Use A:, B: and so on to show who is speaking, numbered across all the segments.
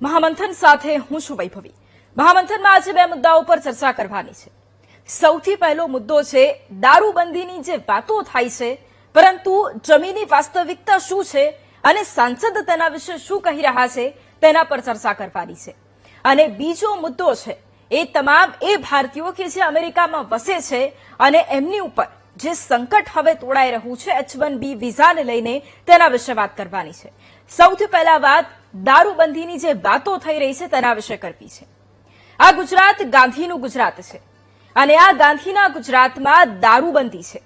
A: મહામંથન સાથે હું છું વૈભવી। મહામંથનમાં આજે બે મુદ્દાઓ પર ચર્ચા કરવાની છે। સૌથી પહેલો મુદ્દો છે દારૂબંધીની જે વાતો થાય છે, પરંતુ જમીની વાસ્તવિકતા શું છે અને સાંસદ તેના વિશે શું કહી રહ્યા છે તેના પર ચર્ચા કરવાની છે। અને બીજો મુદ્દો છે એ તમામ એ ભારતીયો કે જે અમેરિકામાં વસે છે અને એમની ઉપર જે સંકટ હવે તોડાઈ રહ્યું છે H1B વિઝાને લઈને, તેના વિશે વાત કરવાની છે। સૌથી પહેલા વાત દારૂબંધીની જે વાતો થઈ રહી છે તેના વિશે કરવી છે। આ ગુજરાત ગાંધીનું ગુજરાત છે અને આ ગાંધીના ગુજરાતમાં દારૂબંધી છે।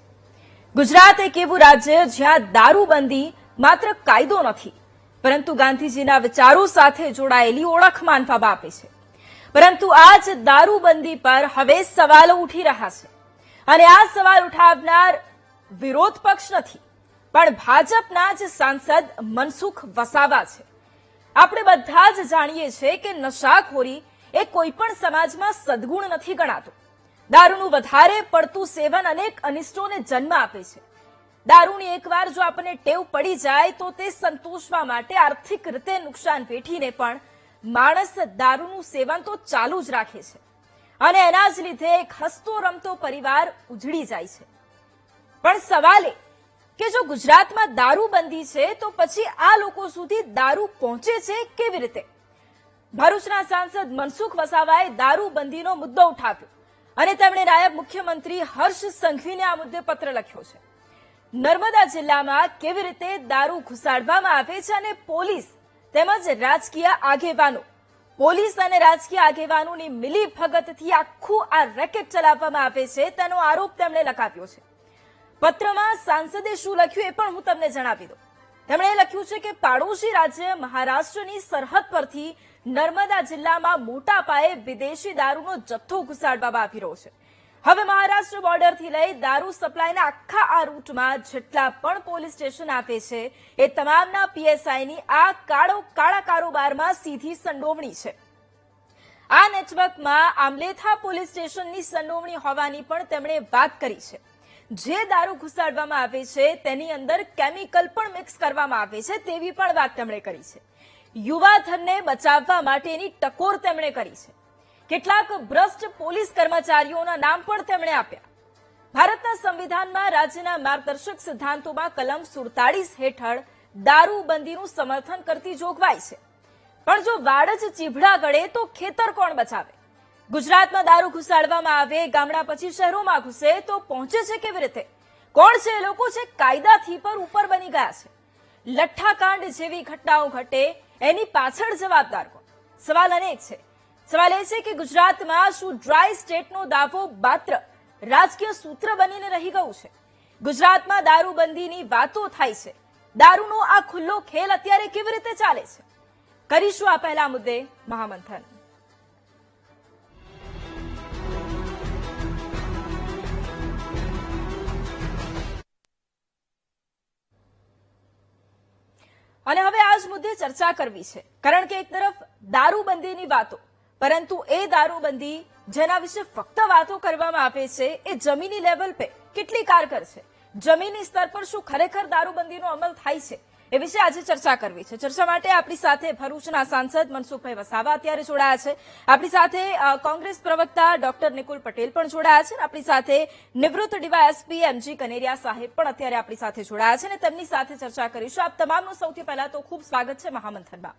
A: ગુજરાત એક એવું રાજ્ય જ્યાં દારૂબંધી માત્ર કાયદો નથી, પરંતુ ગાંધીજીના વિચારો સાથે જોડાયેલી ઓળખ માનવામાં આવે છે। પરંતુ આ જ દારૂબંધી પર હવે સવાલો ઉઠી રહ્યા છે અને આ સવાલ ઉઠાવનાર વિરોધ પક્ષ નથી, પણ ભાજપના જ સાંસદ મનસુખ વસાવા છે। આપણે બધા જ જાણીએ છીએ કે નશાખોરી એ કોઈ પણ સમાજમાં સદગુણ નથી ગણાતો। દારૂનું વધારે પડતું સેવન અનેક અનિષ્ટોને જન્મ આપે છે। દારૂની એકવાર જો આપણને ટેવ પડી જાય તો તે સંતોષવા માટે આર્થિક રીતે નુકસાન વેઠીને પણ માણસ દારૂનું સેવન તો ચાલુ જ રાખે છે અને એના જ લીધે એક હસતો રમતો પરિવાર ઉજળી જાય છે। પણ સવાલ એ કે જો ગુજરાતમાં દારૂબંધી છે તો પછી આ લોકો સુધી દારૂ પહોંચે છે કેવી રીતે? ભરૂચના સાંસદ મનસુખ વસાવાએ દારૂબંધીનો મુદ્દો ઉઠાવ્યો અને તેમણે નાયબ મુખ્યમંત્રી હર્ષ સંઘવીને આ મુદ્દે પત્ર લખ્યો છે। નર્મદા જિલ્લામાં કેવી રીતે દારૂ ઘુસાડવામાં આવે છે અને પોલીસ તેમજ રાજકીય આગેવાનો, પોલીસ અને રાજકીય આગેવાનોની મિલીભગતથી આખું આ રેકેટ ચલાવવામાં આવે છે તેનો આરોપ તેમણે લગાવ્યો છે। પત્રમાં સાંસદે શું લખ્યું એ પણ હું તમને જણાવી દઉં। તેમણે લખ્યું છે કે પાડોશી રાજ્ય મહારાષ્ટ્રની સરહદ પરથી નર્મદા જિલ્લામાં મોટા પાયે વિદેશી દારૂનો જથ્થો ઘુસાડવામાં આવી રહ્યો છે। હવે મહારાષ્ટ્ર બોર્ડરથી લઈ દારૂ સપ્લાયના આખા આ રૂટમાં જેટલા પણ પોલીસ સ્ટેશન આપે છે એ તમામના પીએસઆઈની આ કાળા કારોબારમાં સીધી સંડોવણી છે। આ નેટવર્કમાં આમલેથા પોલીસ સ્ટેશનની સંડોવણી હોવાની પણ તેમણે વાત કરી છે। જે દારૂ ઘુસાડવામાં આવે છે તેની અંદર કેમિકલ પણ મિક્સ કરવામાં આવે છે તેવી પણ વાત તેમણે કરી છે। યુવાધનને બચાવવા માટેની ટકોર તેમણે કરી છે। કેટલાક ભ્રષ્ટ પોલીસ કર્મચારીઓના નામ પણ તેમણે આપ્યા। ભારતના સંવિધાનમાં રાજ્યના માર્ગદર્શક સિદ્ધાંતોમાં કલમ 47 હેઠળ દારૂબંધીનું સમર્થન કરતી જોગવાઈ છે, પણ જો વાડ જ ચીભડા ગળે તો ખેતર કોણ બચાવે? ગુજરાતમાં દારૂ ઘુસાડવામાં આવે, ગામડા પછી શહેરોમાં ઘૂસે તો પહોંચે છે કેવી રીતે? કોણ છે એ લોકો જે કાયદાથી પર ઉપર બની ગયા છે? લઠ્ઠાકાંડ જેવી ઘટનાઓ ઘટે એની પાછળ જવાબદાર કોણ? સવાલ અનેક છે। સવાલ એ છે કે ગુજરાતમાં શું ડ્રાય સ્ટેટનો દાવો માત્ર રાજકીય સૂત્ર બનીને રહી ગયું છે? ગુજરાતમાં દારૂબંધીની વાતો થાય છે, દારૂનો આ ખુલ્લો ખેલ અત્યારે કેવી રીતે ચાલે છે? કરીશું આ પહેલા મુદ્દે મહામંથન। અને હવે આ જ મુદ્દે ચર્ચા કરવી છે, કારણ કે એક તરફ દારૂબંધીની વાતો, પરંતુ એ દારૂબંધી જેના વિશે ફક્ત વાતો કરવામાં આવે છે એ જમીની લેવલ पे કેટલી કારગર છે? જમીની સ્તર પર શું ખરેખર દારૂબંધીનો અમલ થાય છે? એ વિશે આજે ચર્ચા કરવી છે। ચર્ચા માટે આપણી સાથે ભરૂચના સાંસદ મનસુખભાઈ વસાવા અત્યારે જોડાયા છે। આપણી સાથે કોંગ્રેસ પ્રવક્તા ડોક્ટર નિકુલ પટેલ પણ જોડાયા છે। આપણી સાથે નિવૃત્ત ડીવાયએસપી એમજી કનેરિયા સાહેબ પણ અત્યારે આપણી સાથે જોડાયા છે અને તેમની સાથે ચર્ચા કરીશું। આપ તમામનું સૌથી પહેલા તો ખૂબ સ્વાગત છે મહામંથનમાં।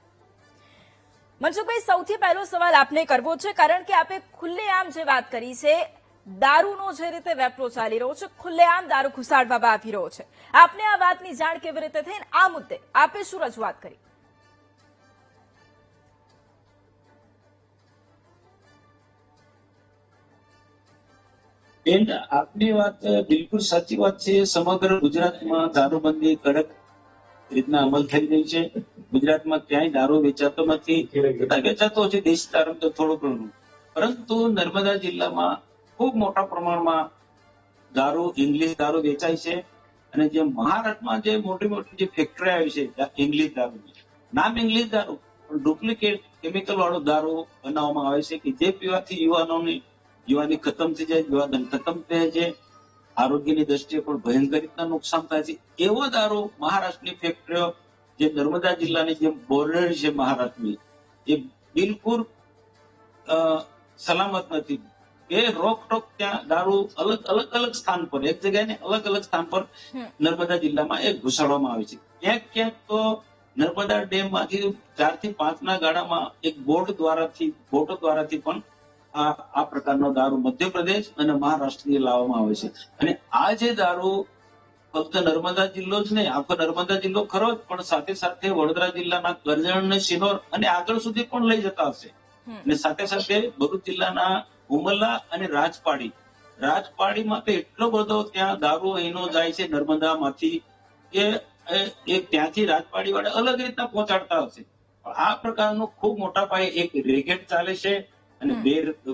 A: મનસુખભાઈ, સૌથી પહેલો સવાલ આપને કરવો છે, કારણ કે આપે ખુલ્લેઆમ જે વાત કરી છે, દારૂનો જે રીતે વેપરો ચાલી રહ્યો છે, ખુલ્લેઆમ દારૂ ઘુસાડવામાં આવી રહ્યો છે, આપને આ વાતની જાણ કેવી રીતે થઈ? આ મુદ્દે આપે શું રજૂઆત કરી?
B: બેન, આપની વાત બિલકુલ સાચી વાત છે। સમગ્ર ગુજરાતમાં દારૂબંધી કડક રીતના અમલ થઈ રહી છે। ગુજરાતમાં ક્યાંય દારૂ વેચાતો નથી, વેચાતો છે દેશ દારૂ તો થોડું ઘણું, પરંતુ નર્મદા જિલ્લામાં ખૂબ મોટા પ્રમાણમાં દારૂ, ઇંગ્લિશ દારૂ વેચાય છે। અને જે મહારાષ્ટ્રમાં જે મોટી મોટી જે ફેક્ટરી આવી છે ઇંગ્લિશ દારૂ, નામ ઇંગ્લિશ દારૂ પણ ડુપ્લિકેટ કેમિકલ વાળો દારૂ બનાવવામાં આવે છે કે જે પીવાથી યુવાની ખતમ થઈ જાય, યુવાધન ખતમ થઈ જાય, આરોગ્યની દ્રષ્ટિએ પણ ભયંકર રીતના નુકસાન થાય છે। એવો દારૂ મહારાષ્ટ્રની ફેક્ટરીઓ જે નર્મદા જિલ્લાની જે બોર્ડર છે મહારાષ્ટ્રની, એ બિલકુલ સલામત નથી. એ રોકટોક ત્યાં દારૂ અલગ અલગ સ્થાન પર, એક જગ્યાએ અલગ અલગ સ્થાન પર નર્મદા જિલ્લામાં એ ઘુસાડવામાં આવે છે. ક્યાંક ક્યાંક તો નર્મદા ડેમ માંથી 4 થી 5 ના ગાળામાં એક બોટ દ્વારાથી પણ આ પ્રકારનો દારૂ મધ્યપ્રદેશ અને મહારાષ્ટ્રથી લાવવામાં આવે છે. અને આ જે દારૂ ફક્ત નર્મદા જિલ્લો જ નહીં, આખો નર્મદા જિલ્લો ખરો જ, પણ સાથે સાથે વડોદરા જિલ્લાના કરજણ ને શિનોર અને આગળ સુધી પણ લઈ જતા હશે. અને સાથે સાથે ભરૂચ જિલ્લાના ઉમરલા અને રાજપાડીમાં તો એટલો બધો ત્યાં દારૂ અહીંનો જાય છે નર્મદામાંથી કે એ ત્યાંથી રાજપાડી વાળા અલગ રીતના પહોંચાડતા હશે. આ પ્રકારનું ખૂબ મોટા પાયે એક રેકેટ ચાલે છે અને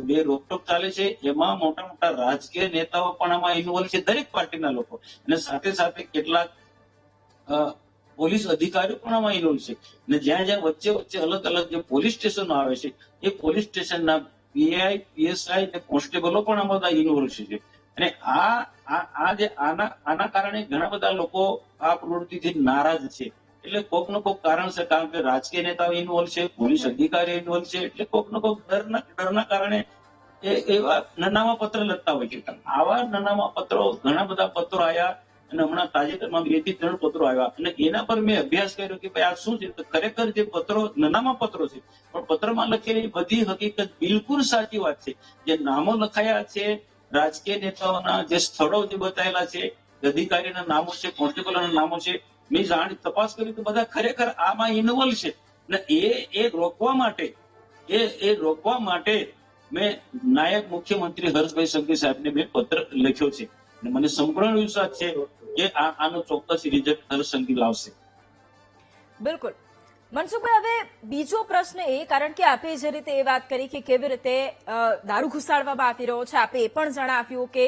B: બે રોકટોક ચાલે છે. એમાં મોટા મોટા રાજકીય નેતાઓ પણ આમાં ઇન્વોલ્વ છે, દરેક પાર્ટીના લોકો, અને સાથે સાથે કેટલાક પોલીસ અધિકારીઓ પણ આમાં ઇન્વોલ્વ છે. અને જ્યાં જ્યાં વચ્ચે અલગ અલગ જે પોલીસ સ્ટેશનો આવે છે એ પોલીસ સ્ટેશનના પીઆઈ, પીએસઆઈ અને કોન્સ્ટેબલો પણ આમાં બધા ઇન્વોલ્વ છે. અને આના કારણે ઘણા બધા લોકો આ પ્રવૃત્તિથી નારાજ છે. એટલે કોક નો કોક કારણ છે, કારણ કે રાજકીય નેતાઓ ઇન્વોલ્વ છે, પોલીસ અધિકારીઓ ઇન્વોલ્વ છે, એટલે કોક નો કોક ડરના કારણે એવા નનામા પત્ર લખતા હોય છે. આવા નનામા પત્રો, ઘણા બધા પત્રો આવ્યા અને હમણાં તાજેતરમાં 2 થી 3 પત્રો આવ્યા અને એના પર મેં અભ્યાસ કર્યો કે ભાઈ આ શું છે. ખરેખર જે પત્રો નનામા પત્રો છે, પણ પત્રમાં લખેલી બધી હકીકત બિલકુલ સાચી વાત છે. જે નામો લખાયા છે, રાજકીય નેતાઓના જે સ્થળો જે બતાવેલા છે, અધિકારીના નામો છે, કોન્સ્ટેબલોના નામો છે, મેં તપાસ કરી તો બધા ખરેખર આમાં ઇન્વોલ્વ છે. અને એ રોકવા માટે મેં નાયબ મુખ્યમંત્રી હર્ષભાઈ સંઘવી સાહેબને મેં પત્ર લખ્યો છે. અને મને સંપૂર્ણ વિશ્વાસ છે કે આનો ચોક્કસ રિઝલ્ટ હર્ષ સંઘવી લાવશે.
A: બિલકુલ. મનસુખભાઈ, હવે બીજો પ્રશ્ન એ, કારણ કે આપે જે રીતે એ વાત કરી કે કેવી રીતે દારૂ ઘુસાડવામાં આવી રહ્યો છે, આપે એ પણ જણાવ્યું કે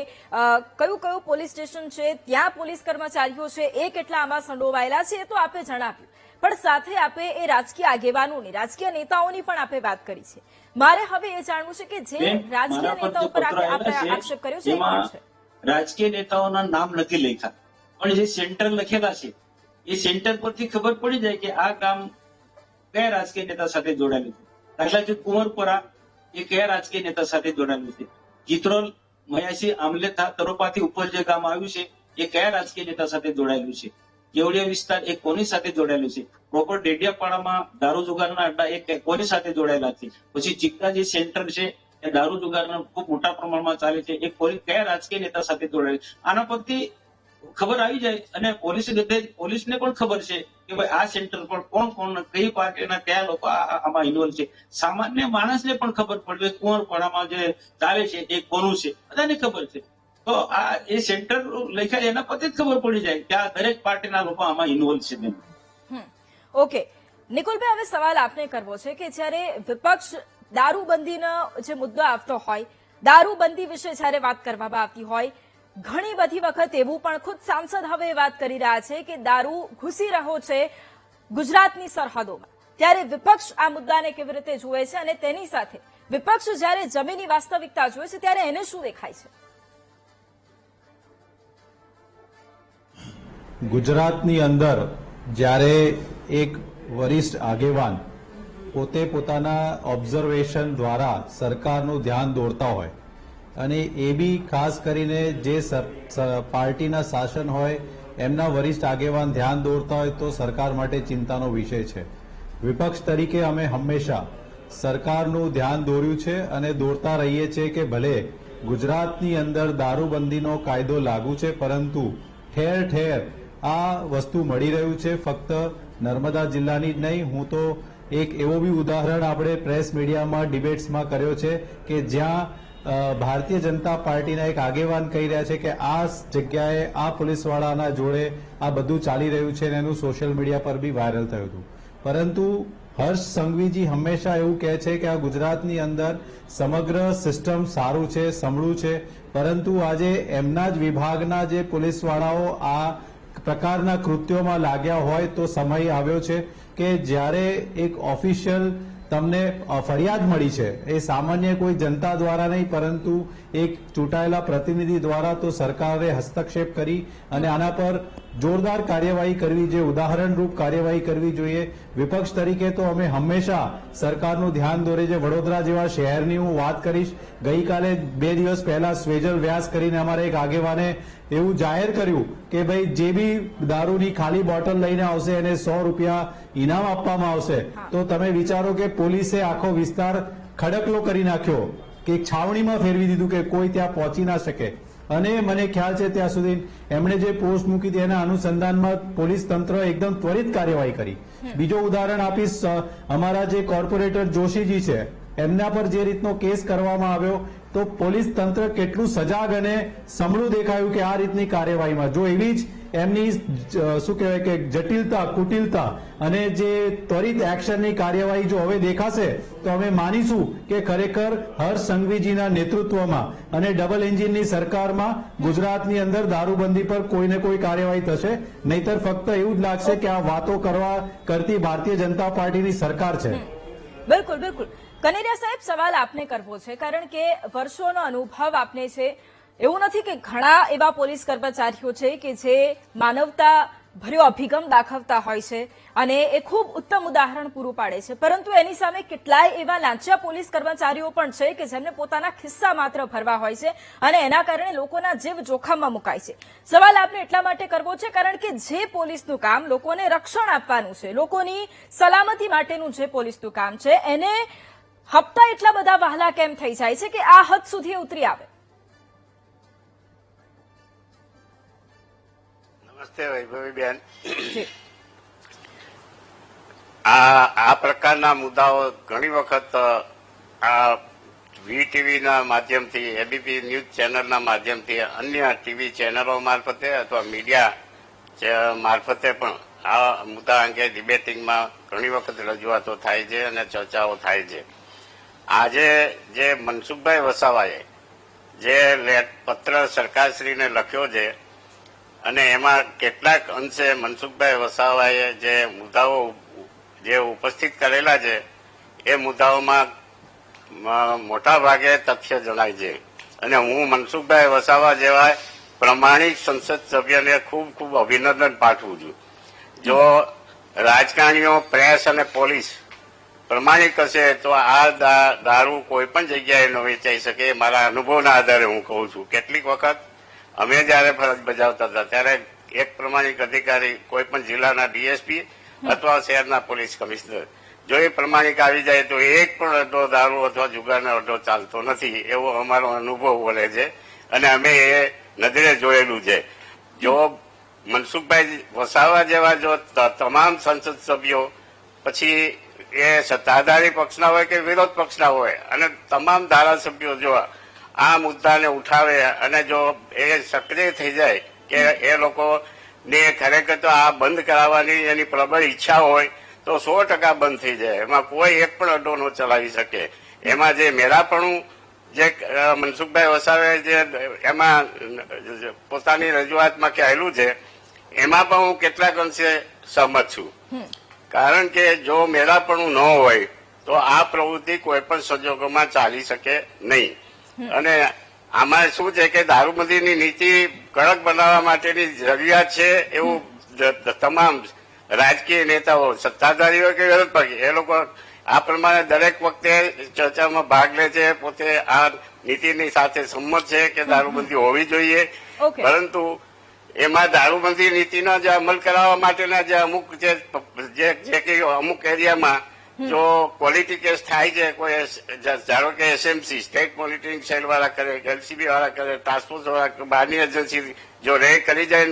A: કયું પોલીસ સ્ટેશન છે, ત્યાં પોલીસ કર્મચારીઓ છે, એ કેટલા આમાં સંડોવાયેલા છે, એ તો આપે જણાવ્યું. પણ સાથે આપે એ રાજકીય આગેવાનોની, રાજકીય નેતાઓની પણ આપે વાત કરી છે. મારે હવે એ જાણવું છે કે જે રાજકીય નેતાઓ પર આપણે આક્ષેપ કર્યો છે એ કોણ છે?
B: રાજકીય નેતાઓના નામ નથી લખ્યા, પણ જે સેન્ટર લખેલા છે એ સેન્ટર પરથી ખબર પડી જાય કે આ કામ કયા રાજકીય નેતા સાથે જોડાયેલું છે. દાખલા તરીકે કુંવરપરા એ કયા રાજકીય નેતા સાથે જોડાયેલું છે. ચિત્રોલ, મયાસી, આમલેથા, તરોપાથી ઉપર જે ગામ આવ્યું છે એ કયા રાજકીય નેતા સાથે જોડાયેલું છે. કેવડિયા વિસ્તાર એ કોની સાથે જોડાયેલું છે. પ્રોપર ડેડિયાપાડામાં દારૂ જુગારના અડ્ડા એ કોની સાથે જોડાયેલા છે. પછી ચિક્કા જે સેન્ટર છે એ દારૂ જુગારના ખૂબ મોટા પ્રમાણમાં ચાલે છે, એ કયા રાજકીય નેતા સાથે જોડાયેલું. આના પરથી ખબર આવી જાય અને પોલીસને પણ ખબર છે કે ભાઈ આ સેન્ટર પર કોણ કઈ પાર્ટીના કયા લોકો આમાં ઇન્વોલ્વ છે. સામાન્ય માણસને પણ ખબર પડે કુંવરપાડામાં જે ચાલે છે એ કોનું છે, બધાને ખબર છે. તો આ એ સેન્ટર લખ્યા એના પરથી જ ખબર પડી જાય કે આ દરેક પાર્ટીના લોકો આમાં ઇન્વોલ્વ છે.
A: ઓકે નિકુલભાઈ, હવે સવાલ આપને કરવો છે કે જ્યારે વિપક્ષ દારૂબંધીનો જે મુદ્દો આવતો હોય, દારૂબંધી વિશે જ્યારે વાત કરવામાં આવતી હોય, ઘણી બધી વખત એવું પણ ખુદ સાંસદ હવે વાત કરી રહ્યા છે કે દારૂ ઘૂસી રહ્યો છે ગુજરાતની સરહદોમાં. ત્યારે વિપક્ષ આ મુદ્દાને કેવી રીતે જુએ છે અને તેની સાથે વિપક્ષ જ્યારે જમીની વાસ્તવિકતા જુએ છે ત્યારે એને શું દેખાય છે?
C: ગુજરાતની અંદર જ્યારે એક વરિષ્ઠ આગેવાન પોતે પોતાના ઓબ્ઝર્વેશન દ્વારા સરકારનું ધ્યાન દોરતા હોય અને એ બી ખાસ કરીને જે પાર્ટીના શાસન હોય એમના વરિષ્ઠ આગેવાન ધ્યાન દોરતા હોય તો સરકાર માટે ચિંતાનો વિષય છે. વિપક્ષ તરીકે અમે હંમેશા સરકારનું ધ્યાન દોર્યું છે અને દોરતા રહીએ છીએ કે ભલે ગુજરાતની અંદર દારૂબંધીનો કાયદો લાગુ છે, પરંતુ ઠેર ઠેર આ વસ્તુ મળી રહ્યું છે. ફક્ત નર્મદા જિલ્લાની જ નહીં, હું તો એક એવો બી ઉદાહરણ આપણે પ્રેસ મીડિયામાં ડિબેટ્સમાં કર્યો છે કે જ્યાં ભારતીય જનતા પાર્ટીના એક આગેવાન કહી રહ્યા છે કે આ જગ્યાએ આ પોલીસવાળાના જોડે આ બધું ચાલી રહ્યું છે અને એનું સોશિયલ મીડિયા પર બી વાયરલ થયું હતું. પરંતુ હર્ષ સંઘવીજી હંમેશા એવું કહે છે કે આ ગુજરાતની અંદર સમગ્ર સિસ્ટમ સારું છે, સમળું છે, પરંતુ આજે એમના જ વિભાગના જે પોલીસવાળાઓ આ પ્રકારના કૃત્યોમાં લાગ્યા હોય તો સમય આવ્યો છે કે જ્યારે એક ઓફિશિયલ તમને ફરિયાદ મળી છે, એ સામાન્ય કોઈ જનતા દ્વારા નહીં પરંતુ એક ચૂંટાયેલા પ્રતિનિધિ દ્વારા, તો સરકારે હસ્તક્ષેપ કરી અને આના પર જોરદાર કાર્યવાહી કરવી જોઈએ, ઉદાહરણરૂપ કાર્યવાહી કરવી જોઈએ. વિપક્ષ તરીકે તો અમે હંમેશા સરકારનું ધ્યાન દોરે છે. વડોદરા જેવા શહેરની હું વાત કરીશ. ગઈકાલે 2 દિવસ પહેલા સ્વેજલ વ્યાસ કરીને અમારા એક આગેવાને એવું જાહેર કર્યું કે ભાઈ જે બી દારૂની ખાલી બોટલ લઈને આવશે એને 100 રૂપિયા ઇનામ આપવામાં આવશે. તો તમે વિચારો કે પોલીસે આખો વિસ્તાર ખડકલો કરી નાખ્યો, કે એક છાવણીમાં ફેરવી દીધું કે કોઈ ત્યાં પહોંચી ના શકે. અને મને ખ્યાલ છે ત્યાં સુધી એમણે જે પોસ્ટ મૂકી હતી એના અનુસંધાનમાં પોલીસ તંત્ર એકદમ ત્વરિત કાર્યવાહી કરી. બીજો ઉદાહરણ આપીશ, અમારા જે કોર્પોરેટર જોશીજી છે એમના પર જે રીતનો કેસ કરવામાં આવ્યો, તો પોલીસ તંત્ર કેટલું સજાગ અને સમળું દેખાયું કે આ રીતની કાર્યવાહીમાં જો એવી જ એમની શું કહેવાય કે જટિલતા, કુટિલતા અને જે ત્વરિત એક્શનની કાર્યવાહી જો હવે દેખાશે તો અમે માનીશું કે ખરેખર હર્ષ સંઘવીજીના નેતૃત્વમાં અને ડબલ એન્જિનની સરકારમાં ગુજરાતની અંદર દારૂબંધી પર કોઈને કોઈ કાર્યવાહી થશે. નહીતર ફક્ત એવું જ લાગશે કે આ વાતો કરતી ભારતીય જનતા પાર્ટીની સરકાર છે.
A: બિલકુલ બિલકુલ. કનેરિયા સાહેબ, સવાલ આપને કરવો છે કારણ કે વર્ષોનો અનુભવ આપને છે. એવું નથી કે ઘણા એવા પોલીસ કર્મચારીઓ છે કે જે માનવતા ભર્યો અભિગમ દાખવતા હોય છે અને એ ખૂબ ઉત્તમ ઉદાહરણ પૂરું પાડે છે, પરંતુ એની સામે કેટલાય એવા લાંચિયા પોલીસ કર્મચારીઓ પણ છે કે જેમને પોતાના ખિસ્સા માત્ર ભરવા હોય છે અને એના કારણે લોકોના જીવ જોખમમાં મુકાય છે. સવાલ આપને એટલા માટે કરવો છે કારણ કે જે પોલીસનું કામ લોકોને રક્ષણ આપવાનું છે, લોકોની સલામતી માટેનું જે પોલીસનું કામ છે, એને હપ્તા એટલા બધા વહાલા કેમ થઈ જાય છે કે આ હદ સુધી ઉતરી આવે?
D: નમસ્તે વૈભવીબેન. આ પ્રકારના મુદ્દાઓ ઘણી વખત આ વીટીવીના માધ્યમથી, એબીપી ન્યૂઝ ચેનલના માધ્યમથી, અન્ય ટીવી ચેનલો મારફતે અથવા મીડિયા મારફતે પણ આ મુદ્દા અંગે ડિબેટિંગમાં ઘણી વખત રજૂઆતો થાય છે અને ચર્ચાઓ થાય છે. આજે જે મનસુખભાઈ વસાવાએ જે પત્ર સરકારશ્રીને લખ્યો છે અને એમાં કેટલાક અંશે મનસુખભાઈ વસાવાએ જે મુદ્દાઓ જે ઉપસ્થિત કરેલા છે એ મુદ્દાઓમાં મોટા ભાગે તથ્ય જણાય છે. અને હું મનસુખભાઈ વસાવા જેવા પ્રમાણિક સંસદ સભ્યને ખૂબ ખૂબ અભિનંદન પાઠવું છું. જો રાજકારણીઓ, પ્રેસ અને પોલીસ પ્રમાણિક હશે તો આ દારૂ કોઈ પણ જગ્યાએ ન વેચાઈ શકે. મારા અનુભવના આધારે હું કહું છું. કેટલીક વખત અમે જયારે ફરજ બજાવતા હતા ત્યારે એક પ્રમાણિક અધિકારી કોઈ પણ જિલ્લાના ડીએસપી અથવા શહેરના પોલીસ કમિશનર જો એ પ્રમાણિક આવી જાય તો એક પણ અડ્ડો દારૂ અથવા જુગારનો અડ્ડો ચાલતો નથી, એવો અમારો અનુભવ બોલે છે અને અમે એ નજરે જોયેલું છે. જો મનસુખભાઈ વસાવા જેવા જો તમામ સંસદ સભ્યો, પછી એ સત્તાધારી પક્ષના હોય કે વિરોધ પક્ષના હોય, અને તમામ ધારાસભ્યો જો આ મુદ્દાને ઉઠાવે અને જો એ સક્રિય થઈ જાય કે એ લોકોને ખરેખર તો આ બંધ કરાવવાની એની પ્રબળ ઈચ્છા હોય તો 100% બંધ થઈ જાય. એમાં કોઈ એક પણ અડ્ડો ન ચલાવી શકે. એમાં જે મેળાપણું જે મનસુખભાઈ વસાવે જે એમાં પોતાની રજૂઆતમાં કહેલું છે એમાં પણ હું કેટલાક અંશે સહમત છું. કારણ કે જો મેળાપણું ન હોય તો આ પ્રવૃત્તિ કોઈ પણ સંજોગોમાં ચાલી શકે નહીં. અને આમાં શું છે કે દારૂબંધીની નીતિ કડક બનાવવા માટેની જરૂરિયાત છે એવું તમામ રાજકીય નેતાઓ, સત્તાધારી હોય કે વિરોધ પક્ષ, એ લોકો આ પ્રમાણે દરેક વખતે ચર્ચામાં ભાગ લે છે. પોતે આ નીતિની સાથે સંમત છે કે દારૂબંધી હોવી જોઈએ, પરંતુ એમાં દારૂબંધી નીતિનો જે અમલ કરાવવા માટેના જે અમુક અમુક એરિયામાં જો ક્વોલિટી કેસ થાય છે, કોઈ ધારો કે એસએમસી સ્ટેટ મોનિટરિંગ સેલ વાળા કરે, એલસીબી વાળા કરે, ટ્રાન્સપોર્ટ વાળા, બહારની એજન્સી જો રેડ કરી જાય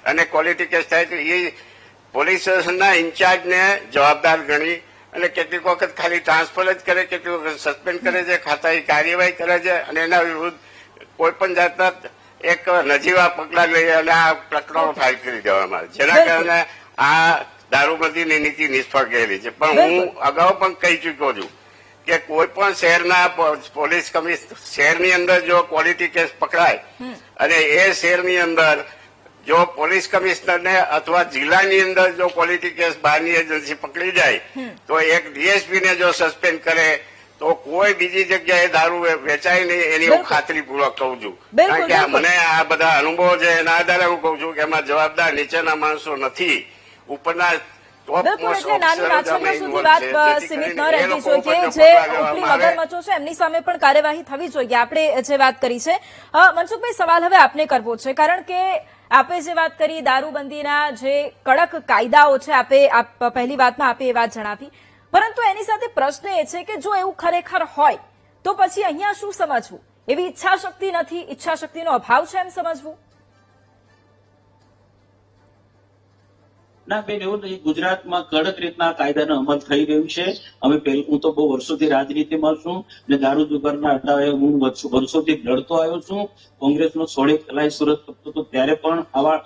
D: અને ક્વોલિટી કેસ થાય તો એ પોલીસ સ્ટેશનના ઇન્ચાર્જને જવાબદાર ગણી અને કેટલીક વખત ખાલી ટ્રાન્સફર જ કરે, કેટલીક વખત સસ્પેન્ડ કરે છે, ખાતાની કાર્યવાહી કરે છે અને એના વિરુદ્ધ કોઈ પણ જાતના એક નજીવા પગલા લઈ અને આ પ્રકરણો ફાઇલ કરી દેવામાં આવે, જેના કારણે આ દારૂબંધીની નીતિ નિષ્ફળ ગયેલી છે. પણ હું અગાઉ પણ કહી ચૂક્યો છું કે કોઈ પણ શહેરના પોલીસ કમિશનર શહેરની અંદર જો ક્વોલિટી કેસ પકડાય અને એ શહેરની અંદર જો પોલીસ કમિશનરને અથવા જિલ્લાની અંદર જો ક્વોલિટી કેસ બહારની એજન્સી પકડી જાય તો એક ડીએસપીને જો સસ્પેન્ડ કરે તો કોઈ બીજી જગ્યાએ દારૂ વેચાય નહીં એની હું
A: બિલકુલ.
D: ખાતરીપૂર્વક કહું છું.
A: બિલકુલ,
D: કારણ કે
A: બિલકુલ.
D: મને આ બધા અનુભવો છે એના આધારે હું કહું છું કે એમાં જવાબદાર નીચેના માણસો નથી, ઉપરના
A: બિલકુલ, એટલે નાની માછલીઓ સુધી વાત સીમિત ન રહેવી જોઈએ. જે ઉપલી મગરમચ્છો છે એમની સામે પણ કાર્યવાહી થવી જોઈએ. આપણે જે વાત કરી છે, મનસુખભાઈ, સવાલ હવે આપને કરવો છે, કારણ કે આપે જે વાત કરી દારૂબંધીના જે કડક કાયદાઓ છે, આપ પહેલી વાતમાં આપે એ વાત જણાવી, પરંતુ એની સાથે પ્રશ્ન એ છે કે જો એવું ખરેખર હોય તો પછી અહીંયા શું સમજવું? એવી ઈચ્છા શક્તિ નથી, ઈચ્છા શક્તિનો અભાવ છે એમ સમજવું?
B: ના બેન, એવું નહીં. ગુજરાતમાં કડક રીતના કાયદાનો અમલ થઈ રહ્યું છે. હું તો બહુ વર્ષોથી રાજનીતિમાં છું અને દારૂ જુગારના અડ્ડાએ હું વર્ષોથી લડતો આવ્યો છું. કોંગ્રેસનો સોળે કલાઈ સુરત કરતો હતો ત્યારે પણ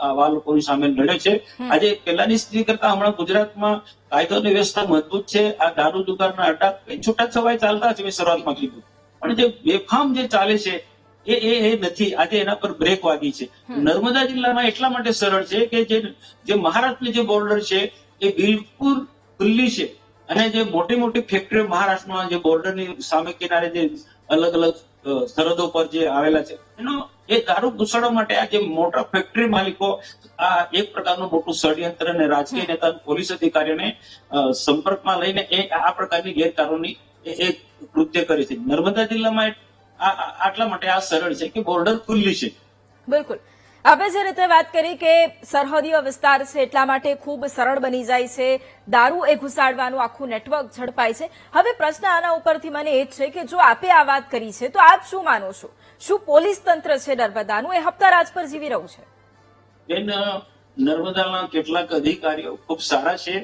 B: આવા લોકોની સામે લડે છે. આજે પહેલાની સ્થિતિ કરતા હમણાં ગુજરાતમાં કાયદોની વ્યવસ્થા મજબૂત છે. આ દારૂ જુગારના અડ્ડા છૂટાછવાય ચાલતા છે, મેં શરૂઆતમાં કીધું, પણ જે બેફામ જે ચાલે છે એ નથી. આજે એના પર બ્રેક વાગી છે. નર્મદા જિલ્લામાં એટલા માટે સરળ છે કે જે મહારાષ્ટ્રની જે બોર્ડર છે એ બિલકુલ ખુલ્લી છે અને જે મોટી મોટી ફેક્ટરીઓ મહારાષ્ટ્રમાં જે બોર્ડરની સામે કિનારે જે અલગ અલગ સરહદો પર જે આવેલા છે એનો એ દારૂ ઘુસાડવા માટે આ જે મોટા ફેક્ટરી માલિકો આ એક પ્રકારનું મોટું ષડયંત્ર અને રાજકીય નેતા પોલીસ અધિકારીઓને સંપર્કમાં લઈને એ આ પ્રકારની ગેરકાનૂની એ કૃત્ય કરે છે. નર્મદા જિલ્લામાં આટલા માટે આ સરળ છે કે બોર્ડર ખુલ્લી છે.
A: બિલકુલ, આપણે જે રીતે વાત કરી કે સરહદીય વિસ્તાર છે એટલા માટે ખૂબ સરળ બની જાય છે, દારૂ એ ઘુસાડવાનું આખું નેટવર્ક ઝડપાય છે. હવે પ્રશ્ન આના ઉપરથી મને એ જ છે કે જો આપે આ વાત કરી છે તો આપ શું માનો છો? શું પોલીસ તંત્ર છે નર્મદાનું એ હપ્તા રાજ પર જીવી રહ્યું છે?
B: બેન, નર્મદાના કેટલાક અધિકારીઓ ખૂબ સારા છે,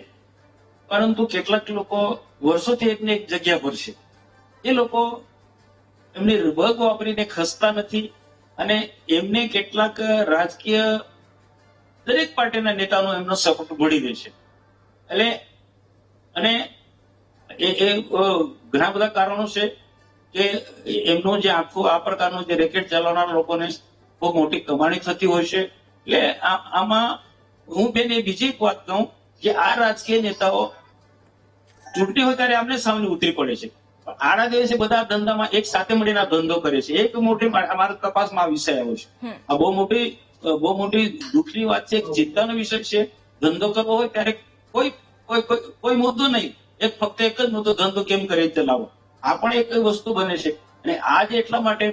B: પરંતુ કેટલાક લોકો વર્ષોથી એકને એક જગ્યા પર છે. એ લોકો એમની વગ વાપરીને ખસતા નથી અને એમને કેટલાક રાજકીય દરેક પાર્ટીના નેતાનો એમનો સપોર્ટ મળી રહે છે. એટલે અને એ ઘણા બધા કારણો છે કે એમનું જે આખું આ પ્રકારનું જે રેકેટ ચલાવનાર લોકોને બહુ મોટી કમાણી થતી હોય છે. એટલે આમાં હું બેન એ બીજી એક વાત કહું કે આ રાજકીય નેતાઓ ચૂંટણી હોય ત્યારે આમને સામે ઉતરી પડે છે. આના દિવસે બધા ધંધામાં એક સાથે મળીને ધંધો કરે છે. એક મોટી અમારા તપાસમાં આ વિષય આવ્યો છે. આ બહુ મોટી દુઃખની વાત છે, ચિંતાનો વિષય છે. ધંધો કરવો હોય ત્યારે કોઈ મુદ્દો નહીં, ફક્ત એક જ મુદ્દો, ધંધો કેમ કરી ચલાવો. આ પણ એક વસ્તુ બને છે. અને આજે એટલા માટે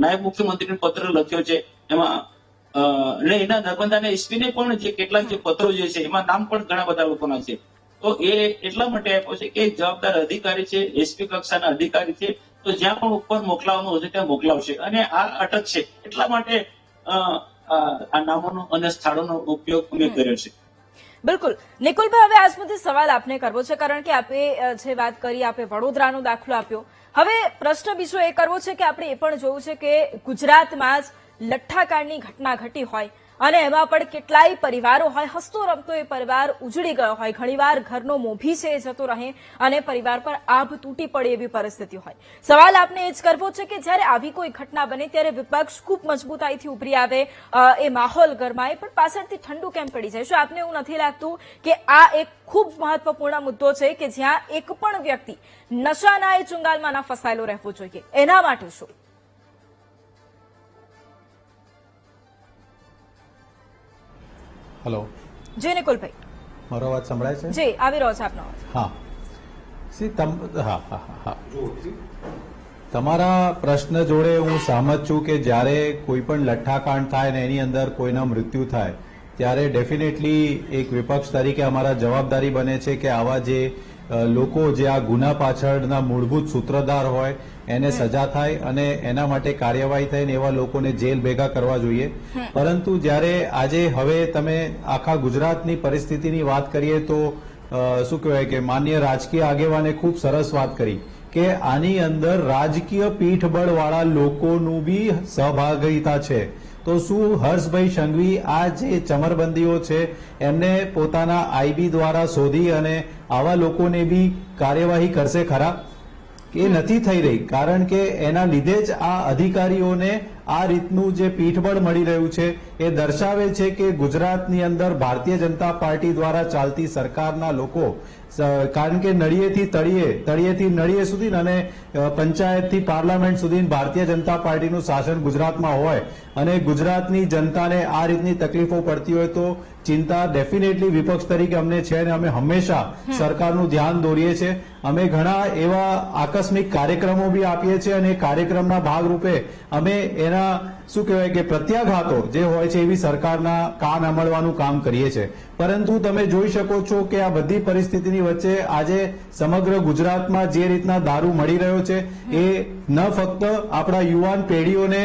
B: નાયબ મુખ્યમંત્રીને પત્ર લખ્યો છે એમાં અને એના નર્મદાના એસપીને પણ જે કેટલાક જે પત્રો જે છે એમાં નામ પણ ઘણા બધા લોકોના છે. તો એ એટલા માટે આપ્યો છે કે જવાબદાર અધિકારી છે, એસપી કક્ષાના અધિકારી છે, તો જ્યાં પણ ઉપર મોકલાવવાનું હશે ત્યાં મોકલાવશે અને આ અટક છે. એટલા માટે આ નામોનો અને સ્થળોનો ઉપયોગ અમે કર્યો છે.
A: બિલકુલ, નિકુલભાઈ, હવે આજ સુધી સવાલ આપને કરવો છે, કારણ કે આપે જે વાત કરી, આપે વડોદરાનો દાખલો આપ્યો. હવે પ્રશ્ન બીજો એ કરવો છે કે આપણે એ પણ જોયું છે કે ગુજરાતમાં જ લઠ્ઠાકાંડની ઘટના ઘટી હોય અને એમાં પણ કેટલાય પરિવારો હોય, હસતો રમતો એ પરિવાર ઉજળી ગયો હોય, ઘણીવાર ઘરનો મોભી છે એ જતો રહે અને પરિવાર પર આભ તૂટી પડે એવી પરિસ્થિતિ હોય. સવાલ આપને એ જ કરવો છે કે જ્યારે આવી કોઈ ઘટના બને ત્યારે વિપક્ષ ખૂબ મજબૂતાઈથી ઉભરી આવે, એ માહોલ ગરમાય, પણ પાછળથી ઠંડુ કેમ પડી જાય? શું આપને એવું નથી લાગતું કે આ એક ખૂબ મહત્વપૂર્ણ મુદ્દો છે કે જ્યાં એક પણ વ્યક્તિ નશાના એ ચુંગાલમાં ના ફસાયેલો રહેવો જોઈએ? એના માટે શું?
C: હેલો,
A: જી નિકુલભાઈ,
C: મારો અવાજ સંભળાય છે?
A: જી, આવી રહ્યો છે આપનો અવાજ.
C: હા. તમારા પ્રશ્ન જોડે હું સહમત છું કે જ્યારે કોઈ પણ લઠ્ઠાકાંડ થાય ને એની અંદર કોઈના મૃત્યુ થાય ત્યારે ડેફિનેટલી એક વિપક્ષ તરીકે અમારા જવાબદારી બને છે કે આવા જે લોકો જે આ ગુના પાછળના મૂળભૂત સૂત્રધાર હોય એને સજા થાય અને એના માટે કાર્યવાહી થઈને એવા લોકોને જેલ ભેગા કરવા જોઈએ. પરંતુ જ્યારે આજે હવે તમે આખા ગુજરાતની પરિસ્થિતિની વાત કરીએ તો શું કહેવાય કે માન્ય રાજકીય આગેવાને ખૂબ સરસ વાત કરી કે આની અંદર રાજકીય પીઠબળવાળા લોકોનું બી સહભાગિતા છે. તો શું હર્ષભાઈ સંઘવી આ જે ચમરબંધીઓ છે એમને પોતાના આઈબી દ્વારા શોધી અને આવા લોકોને બી કાર્યવાહી કરશે ખરા? એ નથી થઈ રહી, કારણ કે એના લીધે જ આ અધિકારીઓને આ રીતનું જે પીઠબળ મળી રહ્યું છે એ દર્શાવે છે કે ગુજરાતની અંદર ભારતીય જનતા પાર્ટી દ્વારા ચાલતી સરકારના લોકો કારણ કે નળિયેથી તળિયે, તળિયેથી નળિયે સુધી અને પંચાયતથી પાર્લામેન્ટ સુધી ભારતીય જનતા પાર્ટીનું શાસન ગુજરાતમાં હોય અને ગુજરાતની જનતાને આ રીતની તકલીફો પડતી હોય તો ચિંતા ડેફિનેટલી વિપક્ષ તરીકે અમને છે અને અમે હંમેશા સરકારનું ધ્યાન દોરીએ છીએ. અમે ઘણા એવા આકસ્મિક કાર્યક્રમો બી આપીએ છીએ અને કાર્યક્રમના ભાગરૂપે અમે એના શું કહેવાય કે પ્રત્યાઘાતો જે હોય છે એવી સરકારના કાન અમળવાનું કામ કરીએ છીએ. પરંતુ તમે જોઈ શકો છો કે આ બધી પરિસ્થિતિની વચ્ચે આજે સમગ્ર ગુજરાતમાં જે રીતના દારૂ મળી રહ્યો છે એ ન ફક્ત આપણા યુવાન પેઢીઓને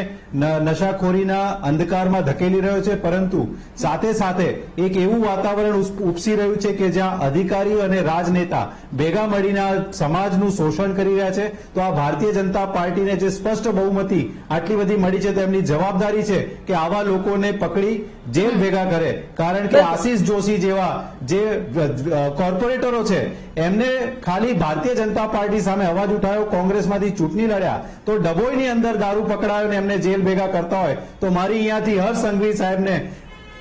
C: નશાખોરીના અંધકારમાં ધકેલી રહ્યો છે, પરંતુ સાથે સાથે એક એવું વાતાવરણ ઉપસી રહ્યું છે કે જ્યાં અધિકારીઓ અને રાજનેતા ભેગા મળીને સમાજનું શોષણ કરી રહ્યા છે. તો આ ભારતીય જનતા પાર્ટીને જે સ્પષ્ટ બહુમતી આટલી બધી મળી છે તેમની જવાબદારી છે કે આવા લોકોને પકડી જેલ ભેગા કરે. કારણ કે આશીષ જોશી જેવા જે કોર્પોરેટરો છે એમને ખાલી ભારતીય જનતા પાર્ટી સામે અવાજ ઉઠાવ્યો, કોંગ્રેસમાંથી ચૂંટણી લડ્યા તો ડભોઈની અંદર દારૂ પકડાયો ને એમને જેલ ભેગા કરતા હોય તો મારી અહીંયાથી હર્ષ સંઘવી સાહેબને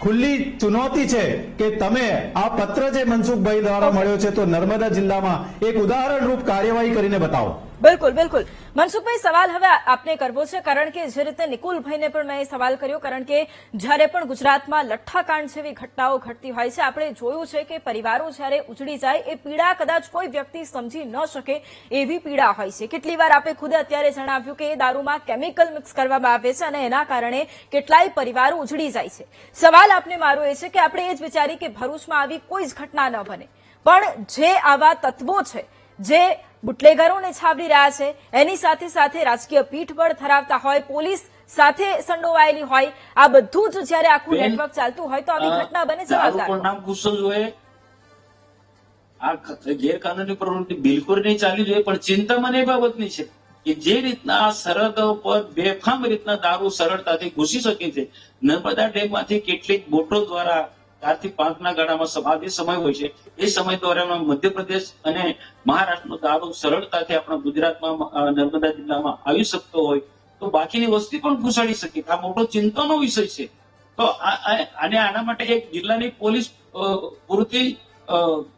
C: ખુલ્લી ચુનૌતી છે કે તમે આ પત્ર જે મનસુખભાઈ દ્વારા મળ્યો છે તો નર્મદા જિલ્લામાં એક ઉદાહરણરૂપ કાર્યવાહી કરીને બતાવો.
A: બિલકુલ બિલકુલ મનસુખભાઈ, સવાલ હવે આપને કરવો છે, કારણ કે જે રીતે નિકુલભાઈને પણ મેં સવાલ કર્યો, કારણ કે જ્યારે પણ ગુજરાતમાં લઠ્ઠાકાંડ જેવી ઘટનાઓ ઘટતી હોય છે આપણે જોયું છે કે પરિવારો જ્યારે ઉજળી જાય એ પીડા કદાચ કોઈ વ્યક્તિ સમજી ન શકે એવી પીડા હોય છે. કેટલી વાર આપણે ખુદ અત્યારે જણાવ્યું કે એ દારૂમાં કેમિકલ મિક્સ કરવામાં આવે છે અને એના કારણે કેટલાય પરિવારો ઉજળી જાય છે. સવાલ આપને મારો એ છે કે આપણે એ જ વિચારીએ કે ભરૂચમાં આવી કોઈ જ ઘટના ન બને, પણ જે આવા તત્વો છે જે બુટલેગરોને છાવરી રહ્યા છે એની સાથે સાથે રાજકીય પીઠબળ ધરાવતા હોય, પોલીસ સાથે સંડોવાયેલી હોય, આ બધું જ જયારે આખું નેટવર્ક ચાલતું હોય તો આવી ઘટના બને જવાબદાર.
B: નામ ગુસ્સો જોઈએ, આ ગેરકાનૂની પ્રવૃત્તિ બિલકુલ નહીં ચાલવી જોઈએ. પણ ચિંતા મને એ બાબતની છે કે જે રીતના આ સરહદો પર બેફામ રીતના દારૂ સરળતાથી ઘૂસી શકે છે. નર્મદા ડેમમાંથી કેટલીક બોટો દ્વારા 4 થી 5 ના ગાળામાં જે સમય હોય છે એ સમય દરમિયાન મધ્યપ્રદેશ અને મહારાષ્ટ્રનો દારૂ સરળતાથી આપણા ગુજરાતમાં નર્મદા જિલ્લામાં આવી શકતો હોય તો બાકીની વસ્તી પણ ઘુસાડી શકે. આ મોટો ચિંતાનો વિષય છે. તો આના માટે એક જિલ્લાની પોલીસ પૂરતી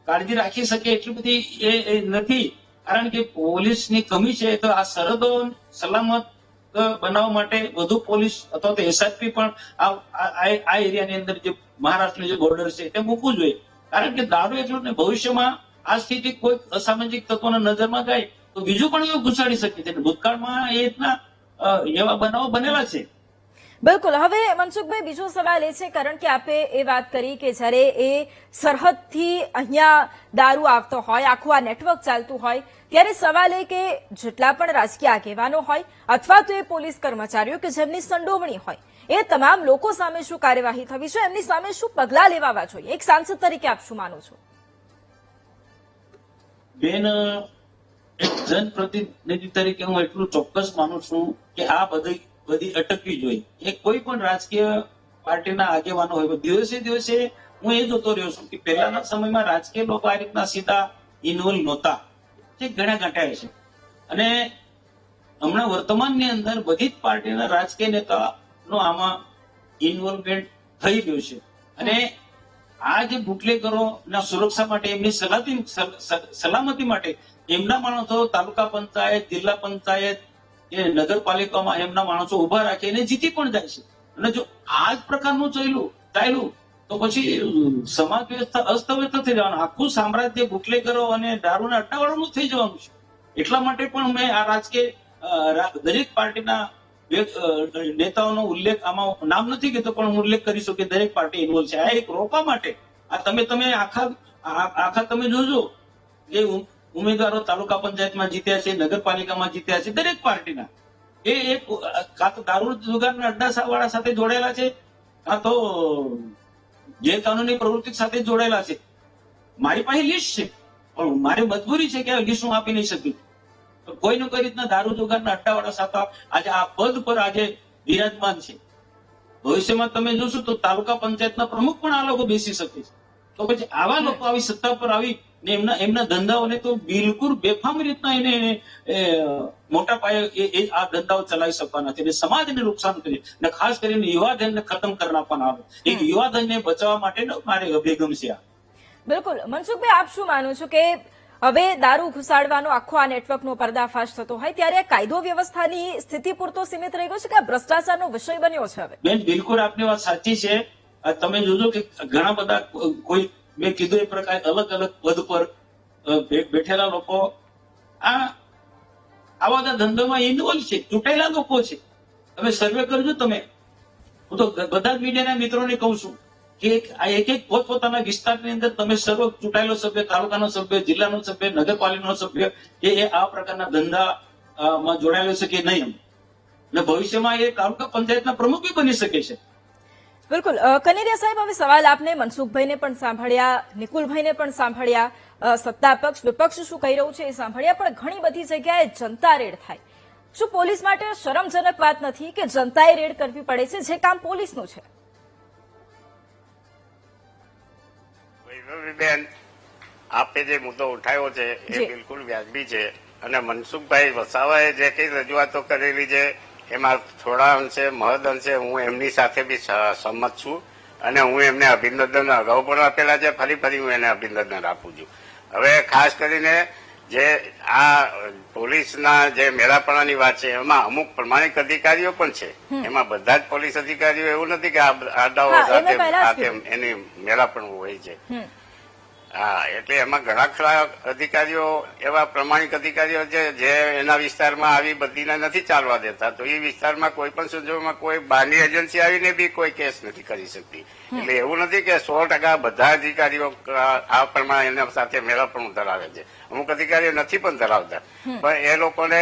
B: કાળજી રાખી શકે એટલી બધી એ નથી, કારણ કે પોલીસની કમી છે. તો આ સરહદો સલામત બનાવવા માટે વધુ પોલીસ અથવા તો એસઆરપી પણ આ એરિયાની અંદર જે મહારાષ્ટ્રની જે બોર્ડર છે તે મૂકવું જોઈએ. કારણ કે દારૂ એટલું ને ભવિષ્યમાં આ સ્થિતિ કોઈ અસામાજિક તત્વોના નજરમાં જાય તો બીજું પણ એવું ઘુસાડી શકે છે. ભૂતકાળમાં એ રીતના એવા બનાવો બનેલા છે.
A: બિલકુલ. હવે મનસુખભાઈ, બીજો સવાલ એ છે, કારણ કે આપે એ વાત કરી કે જ્યારે એ સરહદથી અહીંયા દારૂ આવતો હોય, આખું આ નેટવર્ક ચાલતું હોય, ત્યારે સવાલ એ કે જેટલા પણ રાજકીય આગેવાનો હોય અથવા તો એ પોલીસ કર્મચારીઓ કે જેમની સંડોવણી હોય એ તમામ લોકો સામે શું કાર્યવાહી થવી છે, એમની સામે શું પગલાં લેવા જોઈએ? એક સાંસદ તરીકે આપ શું માનો છો?
B: બેન, એક જનપ્રતિનિધિ તરીકે હું એટલું ચોક્કસ માનું છું કે આ બધી અટકવી જોઈએ. એ કોઈ પણ રાજકીય પાર્ટીના આગેવાનો હોય, દિવસે દિવસે હું એ જોતો રહ્યો છું કે પહેલાના સમયમાં રાજકીય લોકો આ રીતના સીધા ઇન્વોલ્વ નહોતા, જે ઘણા ઘટાય છે. અને હમણાં વર્તમાનની અંદર બધી જ પાર્ટીના રાજકીય નેતાનો આમાં ઇન્વોલ્વમેન્ટ થઈ ગયું છે. અને આ જે બુટલેગરોના સુરક્ષા માટે, એમની સલામતી માટે એમના માણસો તાલુકા પંચાયત, જિલ્લા પંચાયત, એ નગરપાલિકામાં એમના માણસો ઉભા રાખી અને જીતી પણ જાય છે. અને જો આ જ પ્રકારનું ચાલ્યું તો પછી સમાજ વ્યવસ્થા અસ્તવ્યસ્ત થઈ જવાનું, આખું સામ્રાજ્ય બુટલેગરો અને દારૂના અટ્ટાવાળાનું થઈ જવાનું છે. એટલા માટે પણ મેં આ રાજકીય દરેક પાર્ટીના નેતાઓનો ઉલ્લેખ આમાં નામ નથી કહેતો, પણ હું ઉલ્લેખ કરી શકું કે દરેક પાર્ટી ઇન્વોલ્વ છે. આ એક રોકવા માટે આ તમે આખા તમે જોજો જે ઉમેદવારો તાલુકા પંચાયતમાં જીત્યા છે, નગરપાલિકામાં જીત્યા છે, દરેક પાર્ટીના એ એક કાં તો દારૂ જુગારના અડ્ડા વાળા સાથે જોડાયેલા છે, કાં તો ગેરકાનૂની પ્રવૃત્તિ સાથે જોડાયેલા છે. મારી પાસે લિસ્ટ છે, પણ મારી મજબૂરી છે કે લિસ્ટ હું આપી નહીં શકું. કોઈને કોઈ રીતના દારૂ જુગારના અડ્ડાવાળા સાથે આજે આ પદ પર આજે બિરાજમાન છે. ભવિષ્યમાં તમે જોશો તો તાલુકા પંચાયતના પ્રમુખ પણ આ લોકો બેસી શકે છે. તો પછી આવા લોકો આવી સત્તા પર આવી ને એમના ધંધાઓને તો બિલકુલ બેફામ રીતના એને મોટા પાયે આ ધંધાઓ ચલાવી શકવાના છે. સમાજને નુકસાન કરે અને ખાસ કરીને યુવાધનને ખતમ કરી નાખવાના આવે. એક યુવાધનને બચાવવા માટેનો મારે અભિગમ છે.
A: બિલકુલ મનસુખભાઈ, આપ શું માનો છો કે હવે દારૂ ઘુસાડવાનો આખો આ નેટવર્કનો પર્દાફાશ થતો હોય ત્યારે આ કાયદો વ્યવસ્થાની સ્થિતિ પૂરતો સીમિત રહી ગયો છે કે આ ભ્રષ્ટાચારનો વિષય બન્યો છે હવે?
B: બેન, બિલકુલ આપની વાત સાચી છે. તમે જોજો કે ઘણા બધા કોઈ મેં કીધું એ પ્રકારે અલગ અલગ પદ પર બેઠેલા લોકો આવા બધા ધંધામાં ઇન્વોલ્વ છે, ચૂંટાયેલા લોકો છે. તમે સર્વે કરજો. તમે હું તો બધા જ મીડિયાના મિત્રોને કહું છું કે આ એક પોતપોતાના વિસ્તારની અંદર તમે સર્વ ચૂંટાયેલો સભ્ય, તાલુકાનો સભ્ય, જિલ્લાનો સભ્ય, નગરપાલિકાનો સભ્ય એ આ પ્રકારના ધંધામાં જોડાયેલો છે કે નહીં, અને ભવિષ્યમાં એ તાલુકા પંચાયતના પ્રમુખ બી બની શકે છે.
A: બિલકુલ કનેરિયા સાહેબ, હવે સવાલ આપને મનસુખભાઈને પણ સાંભળ્યા, નિકુલભાઈને પણ સાંભળ્યા, સત્તા પક્ષ વિપક્ષ શું કહી રહ્યું છે એ સાંભળ્યા, પણ ઘણી બધી જગ્યાએ જનતા રેડ થાય. શું પોલીસ માટે શરમજનક વાત નથી કે જનતાએ રેડ કરવી પડે છે, જે કામ પોલીસનું છે?
D: બેન, આપે જે મુદ્દો ઉઠાવ્યો છે એ બિલકુલ વ્યાજબી છે, અને મનસુખભાઈ વસાવાએ જે કઈ રજૂઆતો કરેલી છે એમાં થોડા અંશે મહદ અંશે હું એમની સાથે બી સંમત છું, અને હું એમને અભિનંદન અગાઉ પણ આપેલા છે, ફરી હું એને અભિનંદન આપું છું. હવે ખાસ કરીને જે આ પોલીસના જે મેળાપણાની વાત છે એમાં અમુક પ્રમાણિક અધિકારીઓ પણ છે, એમાં બધા જ પોલીસ અધિકારીઓ એવું નથી કે આડાઓ સાથે એની મેળાપણું હોય છે. હા, એટલે એમાં ઘણા ખરા અધિકારીઓ એવા પ્રમાણિક અધિકારીઓ છે જે એના વિસ્તારમાં આવી બધીને નથી ચાલવા દેતા, તો એ વિસ્તારમાં કોઈ પણ સંજોગોમાં કોઈ બહારની એજન્સી આવીને બી કોઈ કેસ નથી કરી શકતી. એટલે એવું નથી કે 100% બધા અધિકારીઓ આ પ્રમાણે એના સાથે મેળાપણું ધરાવે છે. અમુક અધિકારીઓ નથી પણ ધરાવતા, પણ એ લોકોને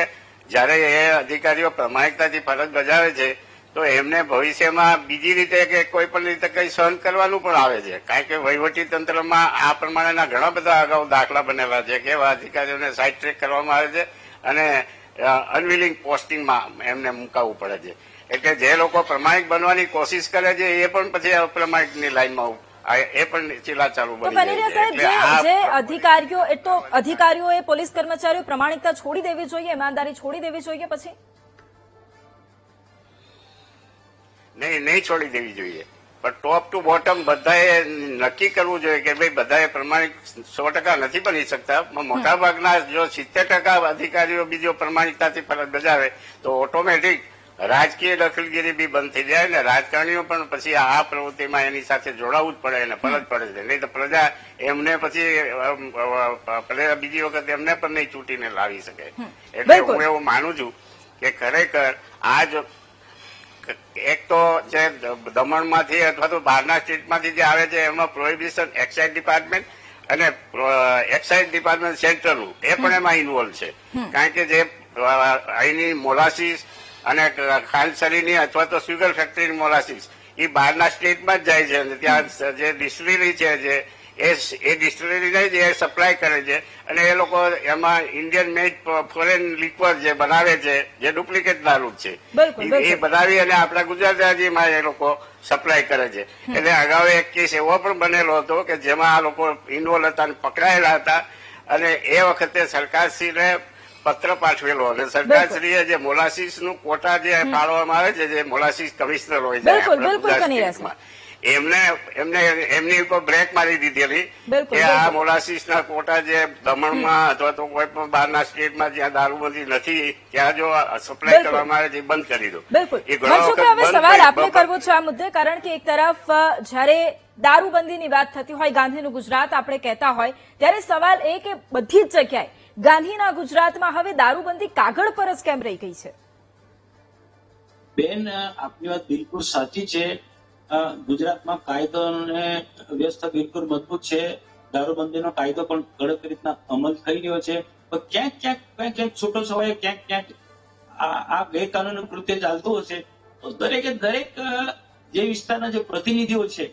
D: જયારે એ અધિકારીઓ પ્રમાણિકતાથી ફરજ બજાવે છે તો એમને ભવિષ્યમાં બીજી રીતે કે કોઈ પણ રીતે કઈ સહન કરવાનું પણ આવે છે, કારણ કે વહીવટી તંત્રમાં આ પ્રમાણેના ઘણા બધા અગાઉ દાખલા બનેલા છે કે એવા અધિકારીઓને સાઇડ ટ્રેક કરવામાં આવે છે અને અનવિલિંગ પોસ્ટિંગમાં એમને મુકાવવું પડે છે. એટલે જે લોકો પ્રમાણિક બનવાની કોશિશ કરે છે એ પણ પછી અપ્રમાણિકની લાઈનમાં એ પણ ચીલા ચાલુ બની જાય છે.
A: જે અધિકારીઓ એ તો અધિકારીઓએ પોલીસ કર્મચારીઓ પ્રમાણિકતા છોડી દેવી જોઈએ, ઈમાનદારી છોડી દેવી જોઈએ, પછી
D: નહીં છોડી દેવી જોઈએ, પણ ટોપ ટુ બોટમ બધાએ નક્કી કરવું જોઈએ કે ભાઈ બધાએ પ્રમાણિક 100% નથી બની શકતા. મોટા ભાગના જો 70% અધિકારીઓ બીજો પ્રમાણિકતાથી ફરજ બજાવે તો ઓટોમેટિક રાજકીય દખલગીરી બી બંધ થઈ જાય, ને રાજકારણીઓ પણ પછી આ પ્રવૃત્તિમાં એની સાથે જોડાવું જ પડે અને ફરજ પડે છે. નહીં તો પ્રજા એમને પછી બીજી વખત એમને પણ નહીં ચૂંટીને લાવી શકે. એટલે હું એવું માનું છું કે ખરેખર આજ એક તો જે દમણમાંથી અથવા તો બહારના સ્ટેટમાંથી જે આવે છે એમાં પ્રોહિબિશન એક્સાઇઝ ડિપાર્ટમેન્ટ અને એક્સાઇઝ ડિપાર્ટમેન્ટ સેન્ટ્રલનું એ પણ એમાં ઇન્વોલ્વ છે, કારણ કે જે અહીંની મોલાસીસ અને ખાંડસરીની અથવા તો સુગર ફેક્ટરીની મોલાસીસ એ બહારના સ્ટેટમાં જ જાય છે, અને ત્યાં જે ડિસ્ટિલરી છે જે એ ડિસ્ટિલરીને જ એ સપ્લાય કરે છે, અને એ લોકો એમાં ઇન્ડિયન મેડ ફોરેન લિક્વર જે બનાવે છે જે ડુપ્લિકેટ દારૂ છે એ બનાવી અને આપણા ગુજરાત રાજ્યમાં એ લોકો સપ્લાય કરે છે. એટલે અગાઉ એક કેસ એવો પણ બનેલો હતો કે જેમાં આ લોકો ઇન્વોલ્વ હતા અને પકડાયેલા હતા, અને એ વખતે સરકારશ્રીને પત્ર પાઠવેલો અને સરકારશ્રીએ જે મોલાસીસ નું કોટા જે ફાળવવામાં આવે છે, જે મોલાસીસ કમિશનર હોય છે એમની ઉપર બ્રેક મારી દીધેલી કે આ મોલાસીસ ના કોટા જે દમણમાં અથવા તો કોઈ પણ બહારના સ્ટેટમાં જ્યાં દારૂબંધી નથી ત્યાં જો સપ્લાય કરવામાં આવે છે બંધ કરી દો.
A: હવે સવાલ આપને કરવો છે આ મુદ્દે, કારણ કે એક તરફ જયારે દારૂબંધીની વાત થતી હોય, ગાંધીનું ગુજરાત આપણે કહેતા હોય, ત્યારે સવાલ એ કે બધી જ જગ્યાએ ગાંધીના ગુજરાતમાં હવે દારૂબંધી કાગળ પર જ કેમ રહી ગઈ છે?
B: બેન, આપની વાત બિલકુલ સાચી છે. ગુજરાતમાં કાયદો અને વ્યવસ્થા બિલકુલ મજબૂત છે, દારૂબંધીનો કાયદો પણ કડક રીતના અમલ થઈ રહ્યો છે, પણ ક્યાંક છૂટો છવાયો ક્યાંક આ ગેરકાનૂની કૃત્ય ચાલતું હશે તો દરેક જે વિસ્તારના જે પ્રતિનિધિઓ છે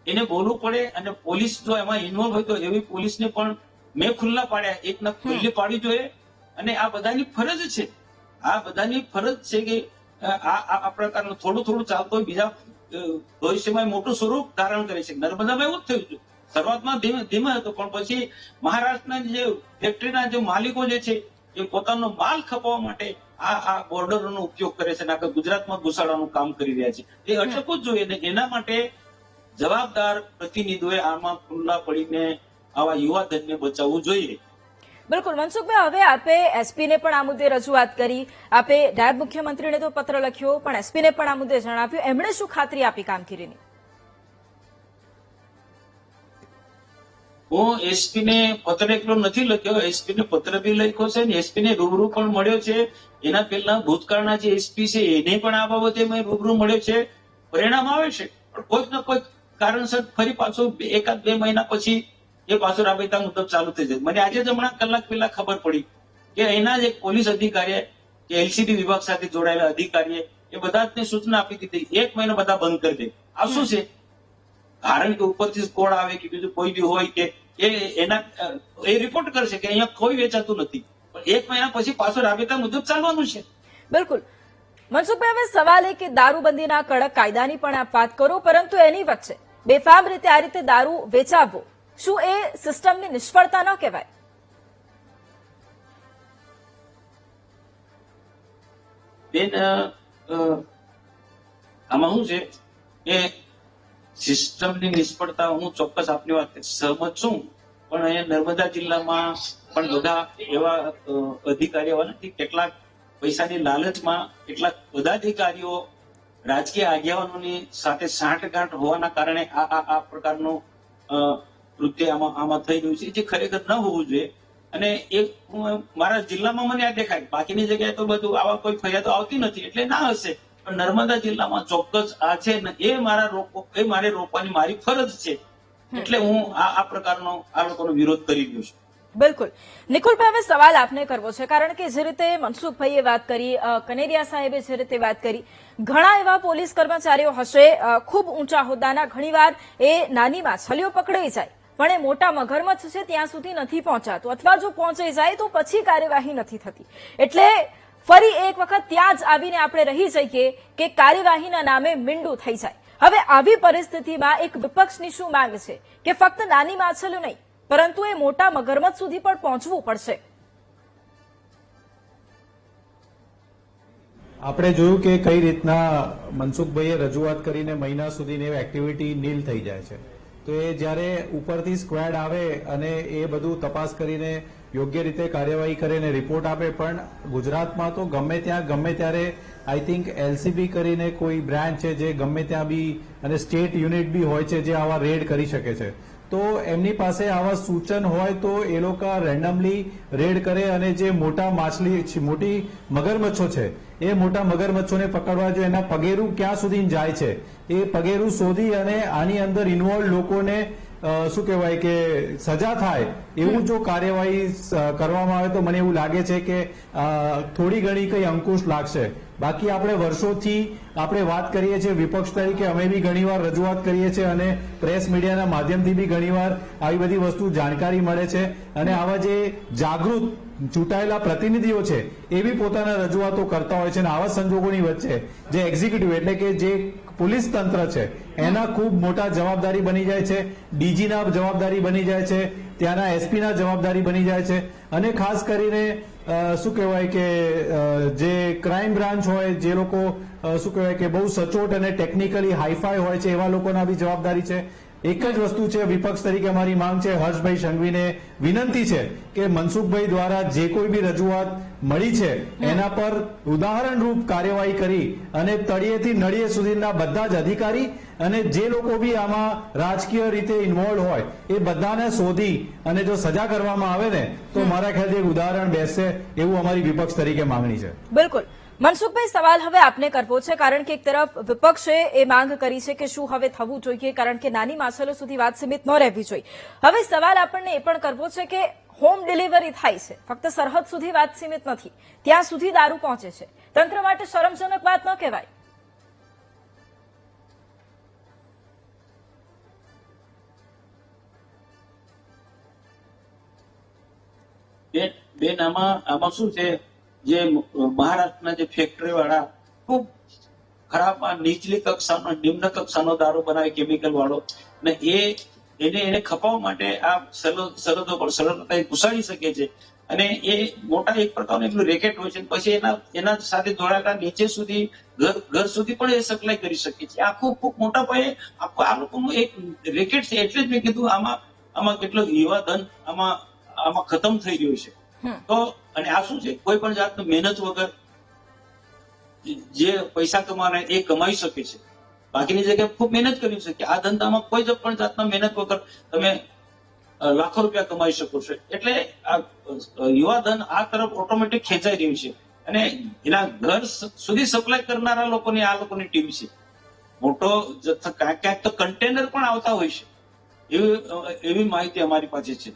B: એને બોલવું પડે, અને પોલીસ જો એમાં ઇન્વોલ્વ હોય તો એવી પોલીસને પણ મેં ખુલ્લા પાડ્યા, એક ના ખુલ્લી પાડવી જોઈએ, અને આ બધાની ફરજ છે, આ બધાની ફરજ છે કે આ પ્રકારનું થોડું ચાલતું હોય બીજા ભવિષ્યમાં મોટું સ્વરૂપ ધારણ કરે છે. નર્મદામાં એવું જ થયું હતું, શરૂઆતમાં ધીમે હતું, પણ પછી મહારાષ્ટ્રના જે ફેક્ટરીના જે માલિકો જે છે એ પોતાનો માલ ખપાવવા માટે આ બોર્ડરોનો ઉપયોગ કરે છે અને આખા ગુજરાતમાં ઘુસાડવાનું કામ કરી રહ્યા છે. એ અટકવું જ જોઈએ, અને એના માટે જવાબદાર પ્રતિનિધિઓએ આમાં ખુલ્લા પડીને આવા યુવાધનને બચાવવું જોઈએ.
A: બિલકુલ મનસુખભાઈ, હવે આપે એસપીને પણ આ મુદ્દે રજૂઆત કરી, આપે નાયબ મુખ્યમંત્રીને તો પત્ર લખ્યો, પણ એસપીને પણ આ મુદ્દે જણાવ્યું, એમણે શું ખાતરી આપી કામગીરીની?
B: હું એસપી ને પત્ર એકલો નથી લખ્યો, એસપી ને પત્ર બી લખ્યો છે ને એસપી ને રૂબરૂ પણ મળ્યો છે. એના પહેલા ભૂતકાળના જે એસપી છે એને પણ આ બાબતે મેં રૂબરૂ મળ્યો છે. પરિણામ આવે છે પણ કોઈક ને કોઈક કારણસર ફરી પાછું 1-2 મહિના પછી એ પાછું રાબેતા મુજબ ચાલુ થઈ જાય. મને આજે જ હમણાં કલાક પહેલા ખબર પડી કે એના જ એક પોલીસ અધિકારીએ કે એલસીબી વિભાગ સાથે જોડાયેલા અધિકારીએ એ બધા જ સૂચના આપી દીધી 1 મહિનો બધા બંધ કરી દે. આ શું છે? કારણ કે ઉપરથી કોડ આવે કે બીજું કોઈ બી હોય કે એ રિપોર્ટ કરશે કે અહીંયા કોઈ વેચાતું નથી, પણ 1 મહિના પછી પાછું રાબેતા મુજબ ચાલવાનું છે.
A: બિલકુલ મનસુખભાઈ, હવે સવાલ એ કે દારૂબંધીના કડક કાયદાની પણ આપ વાત કરો, પરંતુ એની વચ્ચે બેફામ રીતે આ રીતે દારૂ વેચાવવો, શું એ સિસ્ટમની નિષ્ફળતા ન કહેવાય?
B: બેન, આમાં શું છે કે સિસ્ટમની નિષ્ફળતા હું ચોક્કસ આપની વાત સહમત છું, પણ અહીંયા નર્મદા જિલ્લામાં પણ બધા એવા અધિકારીઓ નથી. કેટલાક પૈસાની લાલચમાં કેટલાક પદાધિકારીઓ રાજકીય આગેવાનોની સાથે સાંઠગાંઠ હોવાના કારણે આ પ્રકારનું કૃત્ય આમાં થઈ રહ્યું છે, જે ખરેખર ન હોવું જોઈએ. અને એ મારા જિલ્લામાં મને આ દેખાય, બાકીની જગ્યાએ તો બધું આવા કોઈ ફરિયાદો આવતી નથી એટલે ના હશે, પણ નર્મદા જિલ્લામાં ચોક્કસ આ છે ને એ મારે રોકવાની મારી ફરજ છે. એટલે હું આ પ્રકારનો આ લોકોનો વિરોધ કરી રહ્યો છું.
A: બિલકુલ નિકુલભાઈ, હવે સવાલ આપને કરવો છે, કારણ કે જે રીતે મનસુખભાઈએ વાત કરી, કનેરિયા સાહેબે જે રીતે વાત કરી, ઘણા એવા પોલીસ કર્મચારીઓ હશે ખૂબ ઊંચા હોદ્દાના, ઘણીવાર એ નાની માછલીઓ પકડાઈ જાય પણ એ મોટા મગરમચ્છ છે ત્યાં સુધી નથી પહોંચાતું, અથવા જો પહોંચાઈ જાય તો પછી કાર્યવાહી નથી થતી. એટલે ફરી એક વખત ત્યાં જ આવીને આપણે રહી જઈએ કે કાર્યવાહીના નામે મીંડું થઈ જાય. હવે આવી પરિસ્થિતિમાં એક વિપક્ષની શું માંગ છે કે ફક્ત નાની માછલીઓ નહીં પરંતુ એ મોટા મગરમચ્છ સુધી પણ પહોંચવું પડશે?
C: આપણે જોયું કે કઈ રીતના મનસુખભાઈએ રજૂઆત કરીને મહિના સુધીની એક્ટિવિટી નીલ થઈ જાય છે. તો એ જ્યારે ઉપરથી સ્ક્વેડ આવે અને એ બધું તપાસ કરીને યોગ્ય રીતે કાર્યવાહી કરીને રિપોર્ટ આપે, પણ ગુજરાતમાં તો ગમે ત્યાં ગમે ત્યારે આઈ થિંક એલસીબી કરીને કોઈ બ્રાન્ચ છે જે ગમે ત્યાં બી અને સ્ટેટ યુનિટ બી હોય છે જે આવા રેડ કરી શકે છે. તો એમની પાસે આવા સૂચન હોય તો એ લોકો રેન્ડમલી રેડ કરે અને જે મોટા મોટી મગરમચ્છો છે એ મોટા મગરમચ્છોને પકડવા જોઈએ. એના પગેરું ક્યાં સુધી જાય છે એ પગેરું શોધી અને આની અંદર ઇન્વોલ્વ લોકોને શું કહેવાય કે સજા થાય એવું જો કાર્યવાહી કરવામાં આવે તો મને એવું લાગે છે કે થોડી ઘણી કઈ અંકુશ લાગશે. બાકી આપણે વર્ષોથી આપણે વાત કરીએ છીએ, વિપક્ષ તરીકે અમે બી ઘણીવાર રજૂઆત કરીએ છીએ અને પ્રેસ મીડિયાના માધ્યમથી બી ઘણીવાર આવી બધી વસ્તુ જાણકારી મળે છે. અને આવા જે જાગૃત ચૂંટાયેલા પ્રતિનિધિઓ છે એ બી પોતાના રજૂઆતો કરતા હોય છે. અને આવા સંજોગોની વચ્ચે જે એક્ઝિક્યુટિવ એટલે કે જે પોલીસ તંત્ર છે એના ખૂબ મોટા જવાબદારી બની જાય છે, ડીજીના જવાબદારી બની જાય છે, ત્યાંના એસપીના જવાબદારી બની જાય છે. અને ખાસ કરીને શું કહેવાય કે જે ક્રાઇમ બ્રાન્ચ હોય, જે લોકો શું કહેવાય કે બહુ સચોટ અને ટેકનિકલી હાઈફાઈ હોય છે એવા લોકોના બી જવાબદારી છે. એક જ વસ્તુ છે, વિપક્ષ તરીકે અમારી માંગ છે, હર્ષભાઈ સંઘવીને વિનંતી છે કે મનસુખભાઈ દ્વારા જે કોઈ બી રજૂઆત મળી છે એના પર ઉદાહરણરૂપ કાર્યવાહી કરી અને તળિયેથી નળિયે સુધીના બધા જ અધિકારી અને જે લોકો બી આમાં રાજકીય રીતે ઇન્વોલ્વ હોય એ બધાને શોધી અને જો સજા કરવામાં આવે ને તો મારા ખ્યાલથી એક ઉદાહરણ બેસશે એવું અમારી વિપક્ષ તરીકે માંગણી છે.
A: બિલકુલ મનસુખભાઈ, સવાલ હવે આપને કરવો છે, કારણ કે એક તરફ વિપક્ષે એ માંગ કરી છે કે શું હવે થવું જોઈએ, કારણ કે નાની માછલીઓ સુધી વાત સીમિત ન રહેવી જોઈએ. હવે સવાલ આપણને એ પણ કરવો છે કે હોમ ડિલિવરી થાય છે, ફક્ત સરહદ સુધી વાત સીમિત નથી, ત્યાં સુધી દારૂ પહોંચે છે, તંત્ર માટે શરમજનક વાત ન કહેવાય?
B: બેન, આમાં શું છે, જે મહારાષ્ટ્રના જે ફેક્ટરી વાળા ખૂબ ખરાબ નીચલી કક્ષાનો નિમ્ન કક્ષાનો દારૂ બનાવે કેમિકલ વાળો, ને એને ખપાવવા માટે આ સરહદો પર સરળતાથી ઘુસાડી શકે છે. અને એ મોટા એક પ્રકારનું એટલું રેકેટ હોય છે, પછી એના સાથે જોડાયેલા નીચે સુધી ઘર સુધી પણ એ સપ્લાય કરી શકે છે. આ ખૂબ મોટા પાયે આ લોકોનું એક રેકેટ છે. એટલે જ મેં કીધું આમાં આમાં કેટલો યુવા ધન આમાં ખતમ થઈ રહ્યો છે. તો અને આ શું છે, કોઈ પણ જાતનું મહેનત વગર જે પૈસા કમાવાના એ કમાઈ શકે છે. બાકીની જગ્યાએ ખૂબ મહેનત કરી શકે. આ ધંધામાં કોઈ જ પણ જાતના મહેનત વગર તમે લાખો રૂપિયા કમાઈ શકો છો. એટલે આ યુવા ધન આ તરફ ઓટોમેટિક ખેંચાઈ રહ્યું છે અને એના ઘર સુધી સપ્લાય કરનારા લોકોની આ લોકોની ટીમ છે. મોટો જથ્થો ક્યાંક તો કન્ટેનર પણ આવતા હોય છે, એવી માહિતી અમારી પાસે છે.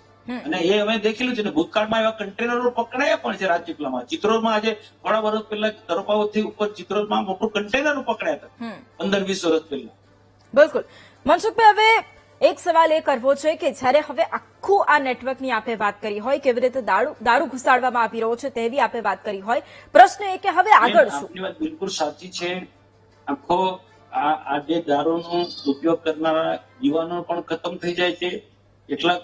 B: અને એ અમે દેખેલું છે ને, ભૂતકાળમાં એવા કન્ટેનરો પકડાયા પણ છે રાજપીપળામાં. ચિત્રોડમાં આજે થોડા વર્ષ પહેલા તરપાવથી ઉપર ચિત્રોડમાં મોટું કન્ટેનરો પકડાયા હતા 15-20 વર્ષ પહેલા.
A: બિલકુલ. મનસુખભાઈ, હવે એક સવાલ એ કરવો છે કે જ્યારે હવે આખું આ નેટવર્કની આપે વાત કરી હોય, કેવી રીતે દારૂ ઘુસાડવામાં આવી રહ્યો છે તેવી આપે વાત કરી હોય, પ્રશ્ન એ કે હવે આગળ શું?
B: આપની વાત બિલકુલ સાચી છે. આખો આ જે દારૂનો ઉપયોગ કરનારા યુવાનો પણ ખતમ થઈ જાય છે. કેટલાક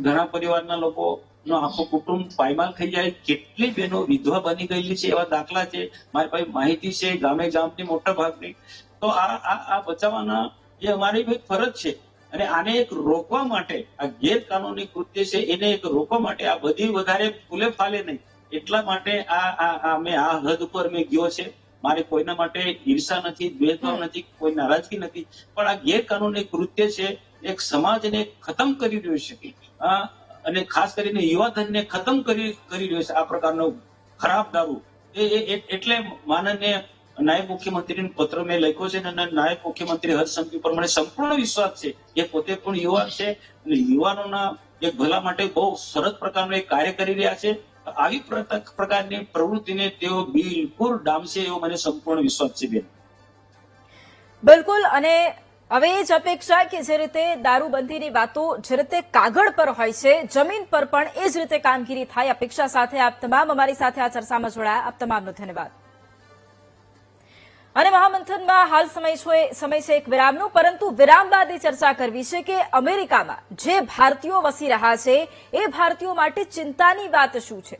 B: ઘણા પરિવારના લોકોનો આખો કુટુંબ પાયમાલ થઈ જાય. કેટલી બહેનો વિધવા બની ગયેલી છે, એવા દાખલા છે. મારી પાસે માહિતી છે ગામની મોટા ભાગની. તો આ બચાવવાના એ અમારી ફરજ છે. અને આને એક રોકવા માટે, આ ગેરકાનૂની કૃત્ય છે એને એક રોકવા માટે આ બધી વધારે ફૂલે ફાલે નહીં, એટલા માટે મેં આ હદ ઉપર મેં ગયો છે. મારે કોઈના માટે ઈર્ષા નથી, ભેદભાવ નથી, કોઈ નારાજગી નથી, પણ આ ગેરકાનૂની કૃત્ય છે એક સમાજને ખતમ કરી રહ્યો છે અને ખાસ કરીને યુવાધનને ખતમ કરી રહ્યો છે. આ પ્રકારનો ખરાબ દારૂ એટલે માનનીય નાયબ મુખ્યમંત્રીને પત્ર મેં લખ્યો છે અને નાયબ મુખ્યમંત્રી હર્ષ સંઘવી પર મને સંપૂર્ણ વિશ્વાસ છે. એ પોતે પણ યુવાન છે અને યુવાનોના એક ભલા માટે બહુ સરસ પ્રકારનું એક કાર્ય કરી રહ્યા છે. આવી પ્રકારની પ્રવૃત્તિને તેઓ બિલકુલ ડામશે એવો મને સંપૂર્ણ વિશ્વાસ છે બેન.
A: બિલકુલ. અને હવે એ જ અપેક્ષા કે જે રીતે દારૂબંધીની વાતો જે રીતે કાગળ પર હોય છે, જમીન પર પણ એ જ રીતે કામગીરી થાય, અપેક્ષા સાથે આપ તમામ અમારી સાથે આ ચર્ચામાં જોડાયા. આપ તમામનો ધન્યવાદ. અને મહામંથનમાં હાલ સમય છે એક વિરામનો, પરંતુ વિરામ બાદ એ ચર્ચા કરવી છે કે અમેરિકામાં જે ભારતીયો વસી રહ્યા છે એ ભારતીયો માટે ચિંતાની વાત શું છે.